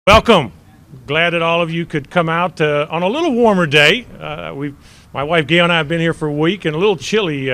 Welcome. Glad that all of you could come out on a little warmer day. My wife Gail and I have been here for a week and a little chilly,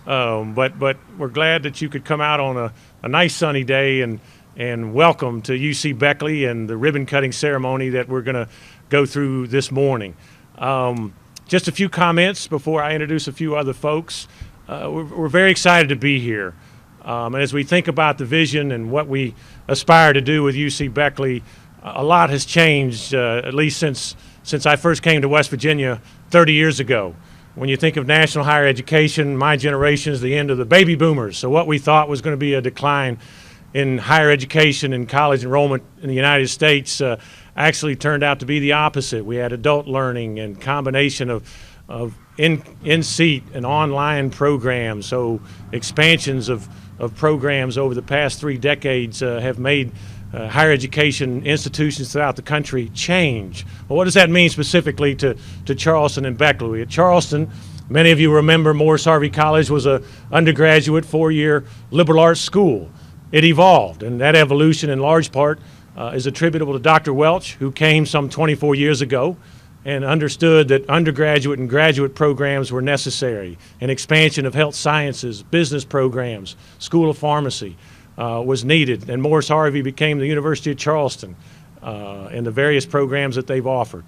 but we're glad that you could come out on a nice sunny day and welcome to UC-Beckley and the ribbon cutting ceremony that we're going to go through this morning. Just a few comments before I introduce a few other folks. We're very excited to be here. And as we think about the vision and what we aspire to do with UC-Beckley, a lot has changed, at least since I first came to West Virginia 30 years ago. When you think of national higher education, my generation is the end of the baby boomers. So what we thought was going to be a decline in higher education and college enrollment in the United States actually turned out to be the opposite. We had adult learning and combination of in-seat and online programs. So expansions of programs over the past 3 decades have made higher education institutions throughout the country change. Well, what does that mean specifically to Charleston and Beckley? At Charleston, many of you remember Morris Harvey College was an undergraduate 4-year liberal arts school. It evolved, and that evolution in large part is attributable to Dr. Welch, who came some 24 years ago and understood that undergraduate and graduate programs were necessary. An expansion of health sciences, business programs, School of Pharmacy was needed, and Morris Harvey became the University of Charleston and the various programs that they've offered.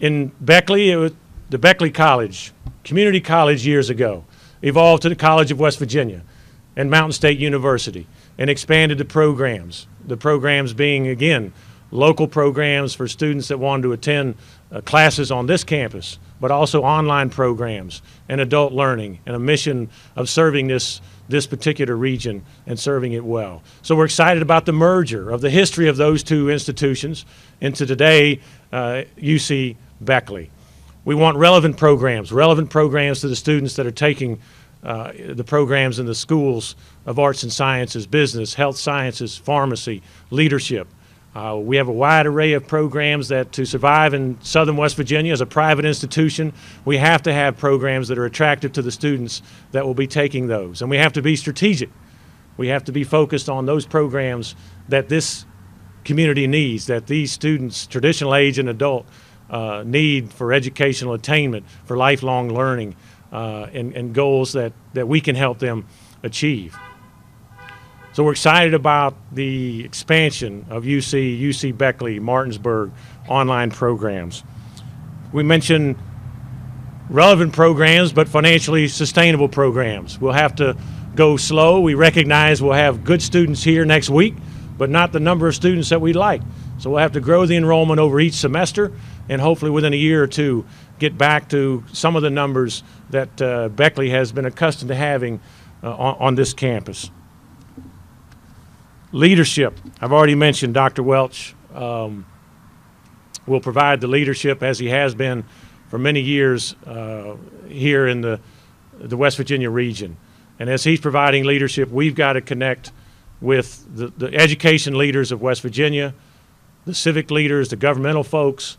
In Beckley, it was the Beckley College, community college years ago, evolved to the College of West Virginia and Mountain State University and expanded the programs being, again, local programs for students that wanted to attend classes on this campus, but also online programs and adult learning and a mission of serving this particular region and serving it well. So we're excited about the merger of the history of those two institutions into today UC-Beckley. We want relevant programs to the students that are taking the programs in the schools of arts and sciences, business, health sciences, pharmacy, leadership. We have a wide array of programs that to survive in Southern West Virginia as a private institution, we have to have programs that are attractive to the students that will be taking those. And we have to be strategic. We have to be focused on those programs that this community needs, that these students, traditional age and adult, need for educational attainment, for lifelong learning, and goals that we can help them achieve. So we're excited about the expansion of UC-Beckley, Martinsburg online programs. We mentioned relevant programs, but financially sustainable programs. We'll have to go slow. We recognize we'll have good students here next week, but not the number of students that we'd like. So we'll have to grow the enrollment over each semester and hopefully within a year or two get back to some of the numbers that Beckley has been accustomed to having on this campus. Leadership. I've already mentioned Dr. Welch will provide the leadership as he has been for many years here in the West Virginia region. And as he's providing leadership, we've got to connect with the education leaders of West Virginia, the civic leaders, the governmental folks,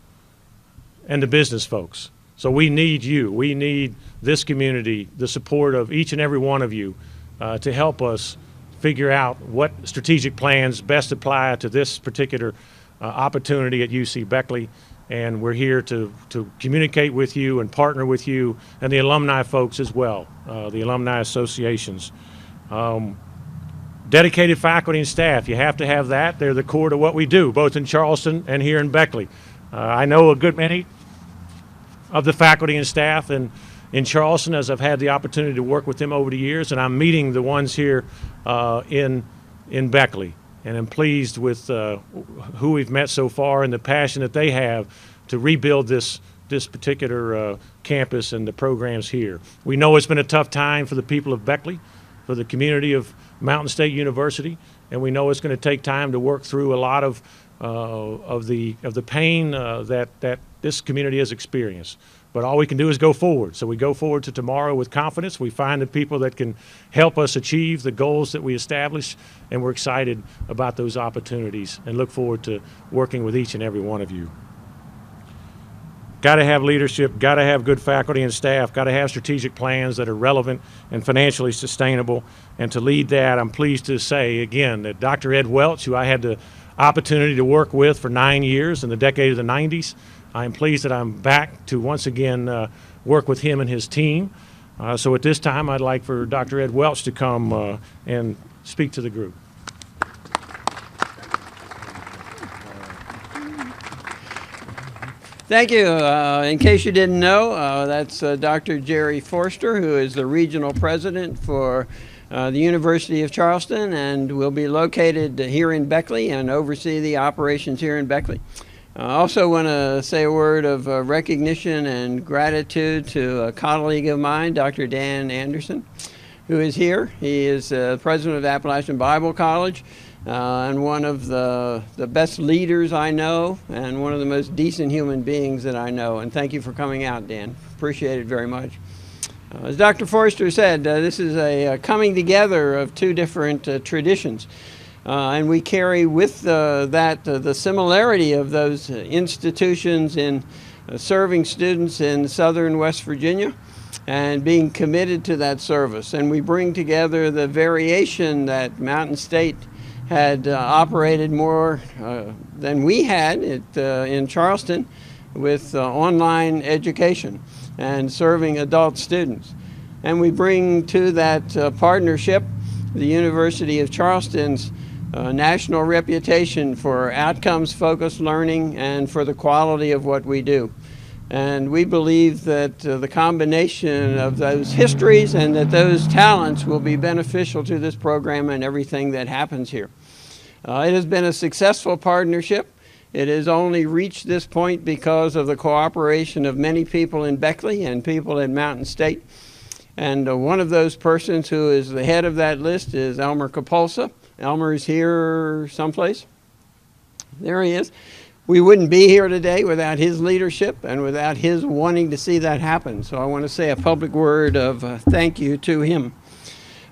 and the business folks. So we need you. We need this community, the support of each and every one of you to help us figure out what strategic plans best apply to this particular opportunity at UC-Beckley. And we're here to communicate with you and partner with you and the alumni folks as well, the alumni associations. Dedicated faculty and staff, you have to have that. They're the core to what we do, both in Charleston and here in Beckley. I know a good many of the faculty and staff in Charleston, as I've had the opportunity to work with them over the years, and I'm meeting the ones here in Beckley. And I'm pleased with who we've met so far and the passion that they have to rebuild this particular campus and the programs here. We know it's been a tough time for the people of Beckley, for the community of Mountain State University, and we know it's going to take time to work through a lot of the pain that this community has experienced. But all we can do is go forward. So we go forward to tomorrow with confidence. We find the people that can help us achieve the goals that we establish, and we're excited about those opportunities and look forward to working with each and every one of you. Got to have leadership, got to have good faculty and staff, got to have strategic plans that are relevant and financially sustainable. And to lead that, I'm pleased to say again that Dr. Ed Welch, who I had the opportunity to work with for 9 years in the decade of the 90s. I am pleased that I'm back to once again work with him and his team. So at this time, I'd like for Dr. Ed Welch to come and speak to the group. Thank you. In case you didn't know, that's Dr. Jerry Forster, who is the regional president for the University of Charleston, and will be located here in Beckley and oversee the operations here in Beckley. I also want to say a word of recognition and gratitude to a colleague of mine, Dr. Dan Anderson, who is here. He is president of Appalachian Bible College, and one of the best leaders I know, and one of the most decent human beings that I know. And thank you for coming out, Dan. Appreciate it very much. As Dr. Forster said, this is a coming together of two different traditions. And we carry with that the similarity of those institutions in serving students in southern West Virginia and being committed to that service. And we bring together the variation that Mountain State had operated more than we had in Charleston with online education and serving adult students. And we bring to that partnership the University of Charleston's national reputation for outcomes-focused learning and for the quality of what we do. And we believe that the combination of those histories and that those talents will be beneficial to this program and everything that happens here. It has been a successful partnership. It has only reached this point because of the cooperation of many people in Beckley and people in Mountain State. And one of those persons who is the head of that list is Elmer Capulsa. Elmer is here someplace. There he is. We wouldn't be here today without his leadership and without his wanting to see that happen. So I want to say a public word of thank you to him.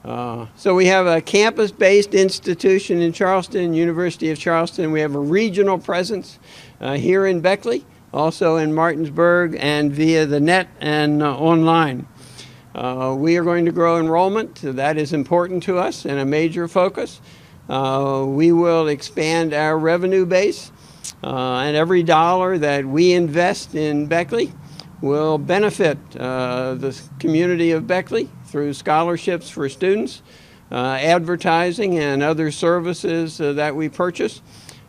So we have a campus-based institution in Charleston, University of Charleston. We have a regional presence here in Beckley, also in Martinsburg, and via the net and online. We are going to grow enrollment. That is important to us and a major focus. We will expand our revenue base, and every dollar that we invest in Beckley will benefit the community of Beckley through scholarships for students, advertising, and other services that we purchase.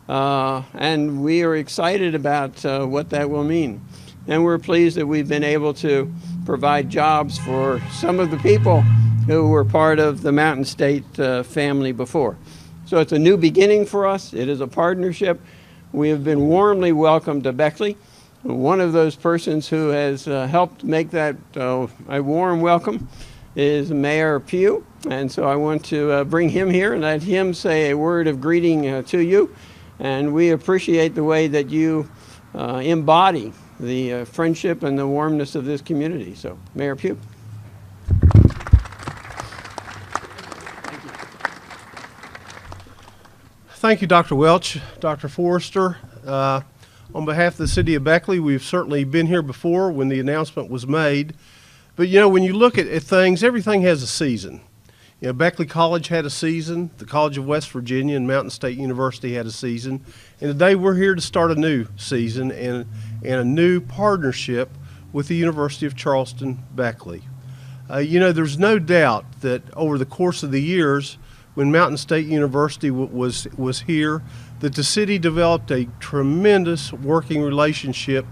And we are excited about what that will mean. And we're pleased that we've been able to provide jobs for some of the people who were part of the Mountain State family before. So it's a new beginning for us. It is a partnership. We have been warmly welcomed to Beckley. One of those persons who has helped make that a warm welcome is Mayor Pugh, and so I want to bring him here and let him say a word of greeting to you. And we appreciate the way that you embody the friendship and the warmness of this community. So, Mayor Pugh. Thank you, Dr. Welch, Dr. Forster. On behalf of the city of Beckley, we've certainly been here before when the announcement was made. But you know, when you look at things, everything has a season. You know, Beckley College had a season, the College of West Virginia and Mountain State University had a season, and today we're here to start a new season and a new partnership with the University of Charleston Beckley. You know, there's no doubt that over the course of the years, when Mountain State University was here, that the city developed a tremendous working relationship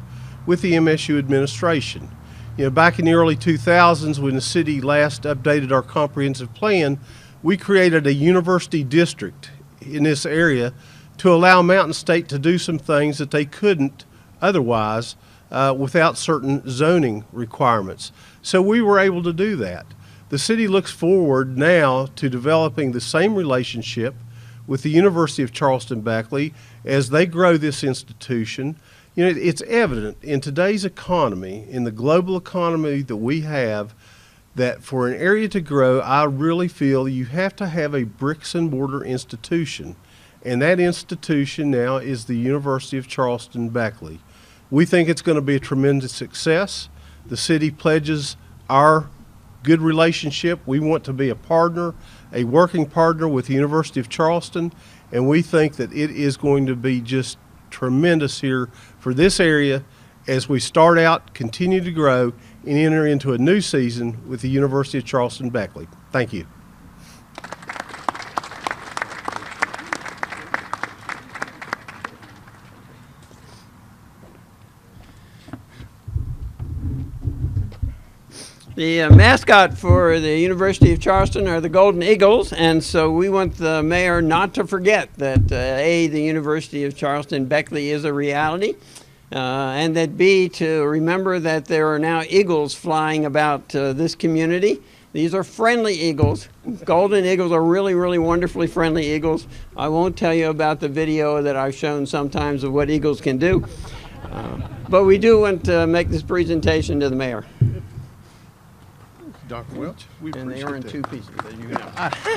with the MSU administration. You know, back in the early 2000s, when the city last updated our comprehensive plan, we created a university district in this area to allow Mountain State to do some things that they couldn't otherwise without certain zoning requirements. So we were able to do that. The city looks forward now to developing the same relationship with the University of Charleston Beckley as they grow this institution. You know, it's evident in today's economy, in the global economy that we have, that for an area to grow, I really feel you have to have a bricks and mortar institution. And that institution now is the University of Charleston Beckley. We think it's going to be a tremendous success. The city pledges our good relationship. We want to be a partner, a working partner with the University of Charleston, and we think that it is going to be just tremendous here for this area as we start out, continue to grow, and enter into a new season with the University of Charleston-Beckley. Thank you. The mascot for the University of Charleston are the Golden Eagles, and so we want the mayor not to forget that A, the University of Charleston-Beckley is a reality, and that B, to remember that there are now eagles flying about this community. These are friendly eagles. Golden eagles are really, really wonderfully friendly eagles. I won't tell you about the video that I've shown sometimes of what eagles can do, but we do want to make this presentation to the mayor. Dr. Welch, we And they are in appreciate two that. pieces, as you know.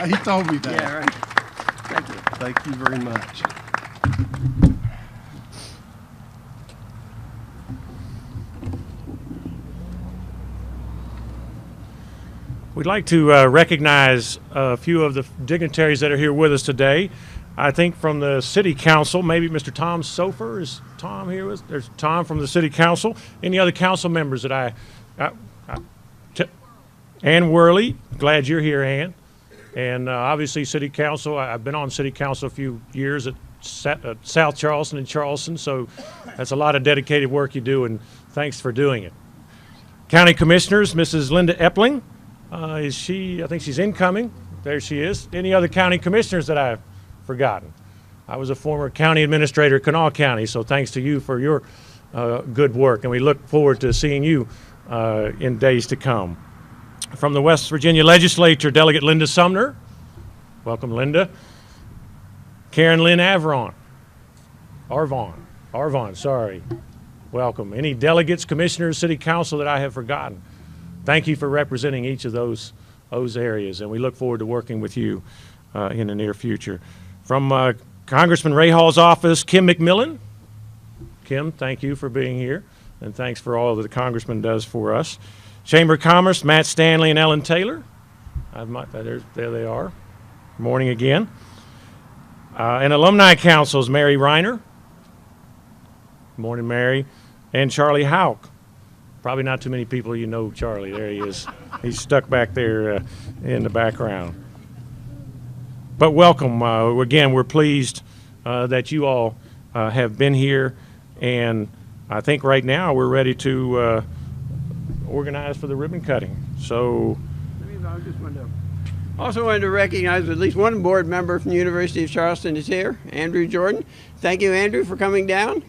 He told me that. Yeah, right. Thank you. Thank you very much. We'd like to recognize a few of the dignitaries that are here with us today. I think from the City Council, maybe Mr. Tom Sofer. Is Tom here with us? There's Tom from the City Council. Any other council members that Ann Worley, glad you're here, Ann. And obviously City Council, I've been on City Council a few years at South Charleston and Charleston, so that's a lot of dedicated work you do, and thanks for doing it. County Commissioners, Mrs. Linda Epling, is she, I think she's incoming. There she is. Any other county commissioners that I've forgotten? I was a former county administrator at Kanawha County, so thanks to you for your good work, and we look forward to seeing you in days to come. From the West Virginia Legislature, Delegate Linda Sumner. Welcome, Linda. Karen Lynn Arvon, sorry. Welcome. Any delegates, commissioners, city council that I have forgotten? Thank you for representing each of those areas, and we look forward to working with you in the near future. From Congressman Ray Hall's office, Kim McMillan. Kim, thank you for being here, and thanks for all that the Congressman does for us. Chamber of Commerce, Matt Stanley and Ellen Taylor. There they are. Morning again. And Alumni Councils, Mary Reiner. Morning, Mary. And Charlie Hauk. Probably not too many people you know Charlie. There he is. He's stuck back there in the background. But welcome. Again, we're pleased that you all have been here. And I think right now we're ready to organized for the ribbon cutting. So Also wanted to recognize at least one board member from the University of Charleston is here, Andrew Jordan. Thank you, Andrew, for coming down.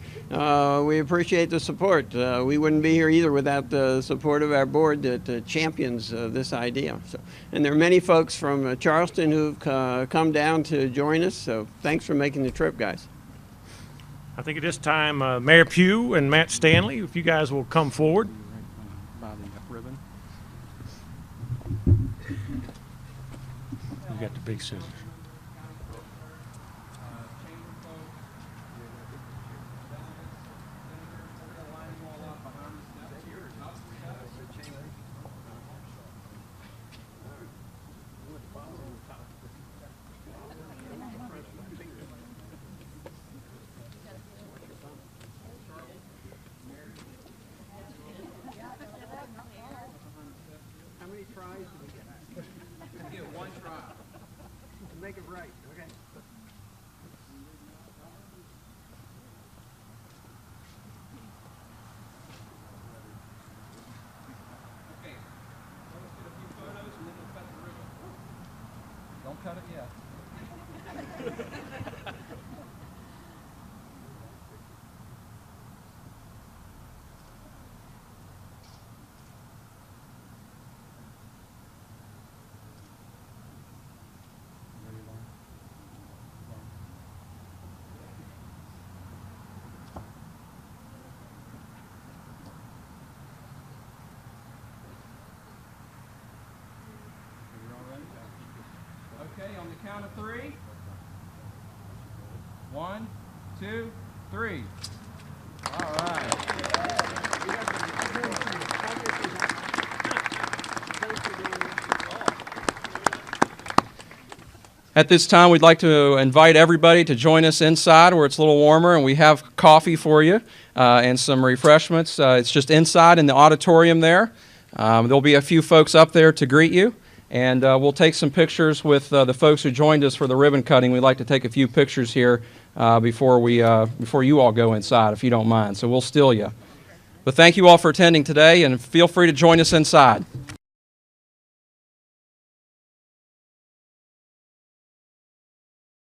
We appreciate the support. We wouldn't be here either without the support of our board that champions this idea. So, and there are many folks from Charleston who've come down to join us, so thanks for making the trip, guys. I think at this time, Mayor Pugh and Matt Stanley, if you guys will come forward. You got the big scissors. How many tries do we get? We get one try. Make it right, okay? Okay. Let's get a few photos and then we'll cut the ribbon. Don't cut it yet. Okay, on the count of three. 1, 2, 3. All right. At this time, we'd like to invite everybody to join us inside where it's a little warmer, and we have coffee for you and some refreshments. It's just inside in the auditorium there. There'll be a few folks up there to greet you, and we'll take some pictures with the folks who joined us for the ribbon cutting. We'd like to take a few pictures here before you all go inside, if you don't mind. So we'll still you. But thank you all for attending today, and feel free to join us inside.